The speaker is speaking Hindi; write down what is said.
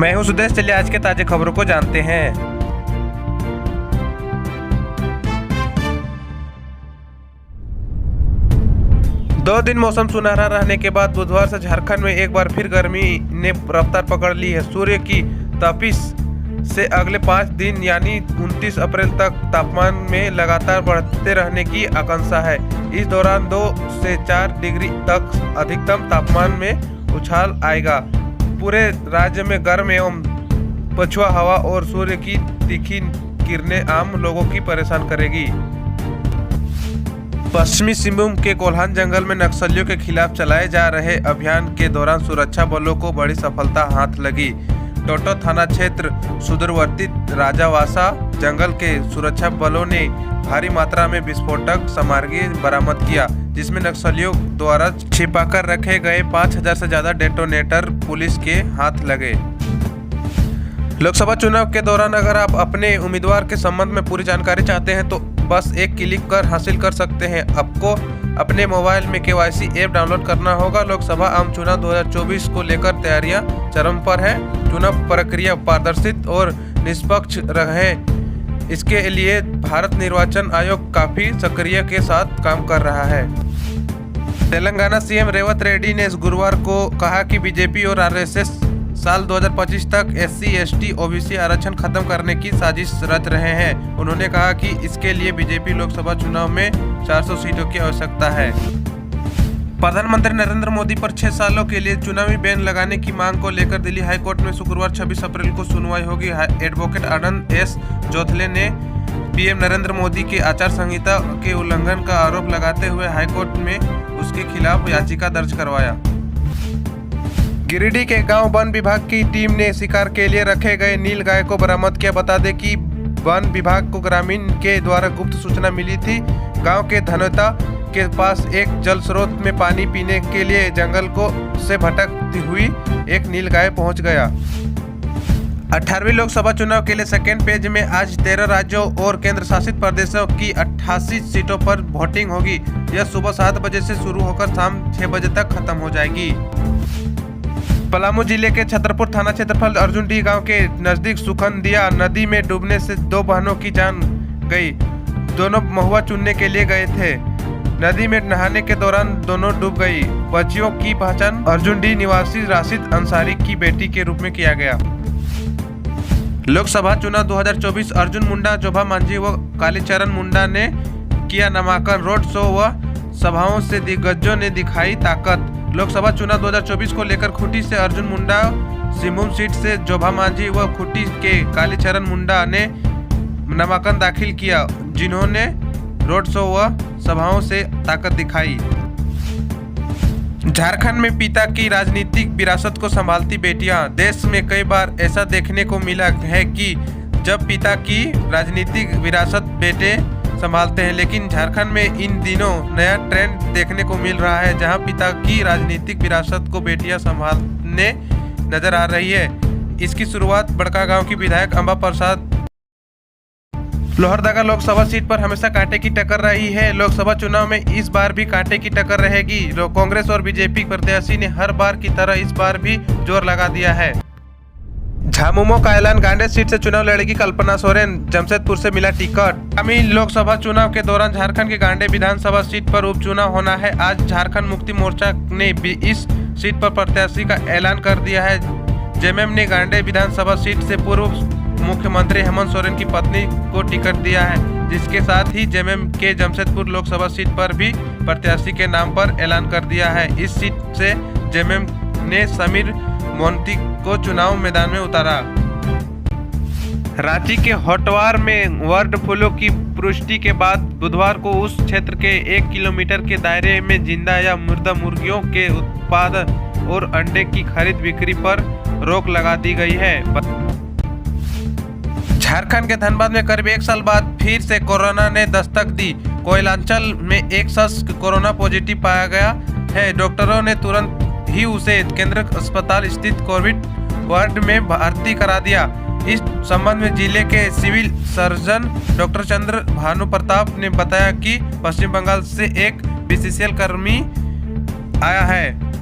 मैं हूं सुदेश। चलिए आज के ताजे खबरों को जानते हैं। दो दिन मौसम सुनहरा रहने के बाद बुधवार से झारखंड में एक बार फिर गर्मी ने रफ्तार पकड़ ली है। सूर्य की तपिश से अगले 5 दिन यानी 29 अप्रैल तक तापमान में लगातार बढ़ते रहने की आशंका है। इस दौरान 2 से 4 डिग्री तक अधिकतम तापमान में उछाल आएगा। पूरे राज्य में गर्म एवं पछुआ हवा और सूर्य की तीखी किरणें आम लोगों की परेशान करेगी। पश्चिमी सिंहभूम के कोल्हान जंगल में नक्सलियों के खिलाफ चलाए जा रहे अभियान के दौरान सुरक्षा बलों को बड़ी सफलता हाथ लगी। टोटो थाना क्षेत्र सुदूरवर्ती राजावासा जंगल के सुरक्षा बलों ने भारी मात्रा में विस्फोटक सामग्री बरामद किया, जिसमें नक्सलियों द्वारा छिपाकर रखे गए 5000 से ज्यादा डेटोनेटर पुलिस के हाथ लगे। लोकसभा चुनाव के दौरान अगर आप अपने उम्मीदवार के संबंध में पूरी जानकारी चाहते हैं तो बस एक क्लिक कर हासिल कर सकते हैं। आपको अपने मोबाइल में KYC ऐप डाउनलोड करना होगा। लोकसभा आम चुनाव 2024 को लेकर तैयारियां चरम पर है। चुनाव प्रक्रिया पारदर्शी और निष्पक्ष रहे, इसके लिए भारत निर्वाचन आयोग काफी सक्रिय के साथ काम कर रहा है। तेलंगाना सीएम रेवंत रेड्डी ने गुरुवार को कहा कि बीजेपी और RSS साल 2025 तक SC ST OBC आरक्षण खत्म करने की साजिश रच रहे हैं। उन्होंने कहा कि इसके लिए बीजेपी लोकसभा चुनाव में 400 सीटों की आवश्यकता है। प्रधानमंत्री नरेंद्र मोदी पर 6 सालों के लिए चुनावी बैन लगाने की मांग को लेकर दिल्ली हाईकोर्ट में शुक्रवार 26 अप्रैल को सुनवाई होगी। एडवोकेट आनंद S जोथले ने PM नरेंद्र मोदी के आचार संहिता के उल्लंघन का आरोप लगाते हुए हाईकोर्ट में उसके खिलाफ याचिका दर्ज करवाया। गिरिडीह के गांव वन विभाग की टीम ने शिकार के लिए रखे गए नील गाय को बरामद किया। बता दें कि वन विभाग को ग्रामीण के द्वारा गुप्त सूचना मिली थी। गांव के धनोता के पास एक जल स्रोत में पानी पीने के लिए जंगल को से भटकती हुई एक नील गाय पहुंच गया। 18वीं लोकसभा चुनाव के लिए सेकेंड पेज में आज 13 राज्यों और केंद्र शासित प्रदेशों की 88 सीटों पर वोटिंग होगी। यह सुबह 7 बजे से शुरू होकर शाम 6 बजे तक खत्म हो जाएगी। पलामू जिले के छतरपुर थाना क्षेत्रफल अर्जुनडीह गांव के नजदीक सुखनदिया नदी में डूबने से 2 बहनों की जान गई। दोनों महुआ चुनने के लिए गए थे। नदी में नहाने के दौरान दोनों डूब गई। बच्चियों की पहचान अर्जुनडीह निवासी राशिद अंसारी की बेटी के रूप में किया गया। लोकसभा चुनाव 2024 अर्जुन मुंडा, जोभा मांझी व कालीचरण मुंडा ने किया नामांकन। रोड शो व सभाओं से दिग्गजों ने दिखाई ताकत। लोकसभा चुनाव 2024 को लेकर खूंटी से अर्जुन मुंडा, सिंहभूम सीट से जोभा मांझी व खूंटी के कालीचरण मुंडा ने नामांकन दाखिल किया, जिन्होंने रोड शो व सभाओं से ताकत दिखाई। झारखंड में पिता की राजनीतिक विरासत को संभालती बेटियां। देश में कई बार ऐसा देखने को मिला है कि जब पिता की राजनीतिक विरासत बेटे संभालते हैं, लेकिन झारखंड में इन दिनों नया ट्रेंड देखने को मिल रहा है, जहां पिता की राजनीतिक विरासत को बेटियां संभालने नजर आ रही है। इसकी शुरुआत बड़कागांव की विधायक अंबा प्रसाद। लोहरदगा लोकसभा सीट पर हमेशा कांटे की टक्कर रही है। लोकसभा चुनाव में इस बार भी कांटे की टक्कर रहेगी। कांग्रेस और बीजेपी प्रत्याशी ने हर बार की तरह इस बार भी जोर लगा दिया है। झामुमो का ऐलान, गांडेय सीट से चुनाव लड़ेगी कल्पना सोरेन, जमशेदपुर से मिला टिकट। आगामी लोकसभा चुनाव के दौरान झारखंड के गांडेय विधानसभा सीट पर उपचुनाव होना है। आज झारखंड मुक्ति मोर्चा ने इस सीट पर प्रत्याशी का ऐलान कर दिया है। जेएमएम ने गांडेय विधानसभा सीट से पूर्व मुख्यमंत्री हेमंत सोरेन की पत्नी को टिकट दिया है, जिसके साथ ही जेएमएम के जमशेदपुर लोकसभा सीट पर भी प्रत्याशी के नाम पर ऐलान कर दिया है। इस सीट से जेएमएम ने समीर मोंती को चुनाव मैदान में उतारा। रांची के होटवार में बर्ड फ्लू की पुष्टि के बाद बुधवार को उस क्षेत्र के 1 किलोमीटर के दायरे में जिंदा या मुर्दा मुर्गियों के उत्पादन और अंडे की खरीद बिक्री पर रोक लगा दी गई है। झारखंड के धनबाद में करीब 1 साल बाद फिर से कोरोना ने दस्तक दी। कोयलांचल में एक शख्स कोरोना पॉजिटिव पाया गया है। डॉक्टरों ने तुरंत ही उसे केंद्र अस्पताल स्थित कोविड वार्ड में भर्ती करा दिया। इस संबंध में जिले के सिविल सर्जन डॉक्टर चंद्र भानु प्रताप ने बताया कि पश्चिम बंगाल से एक BCCL कर्मी आया है।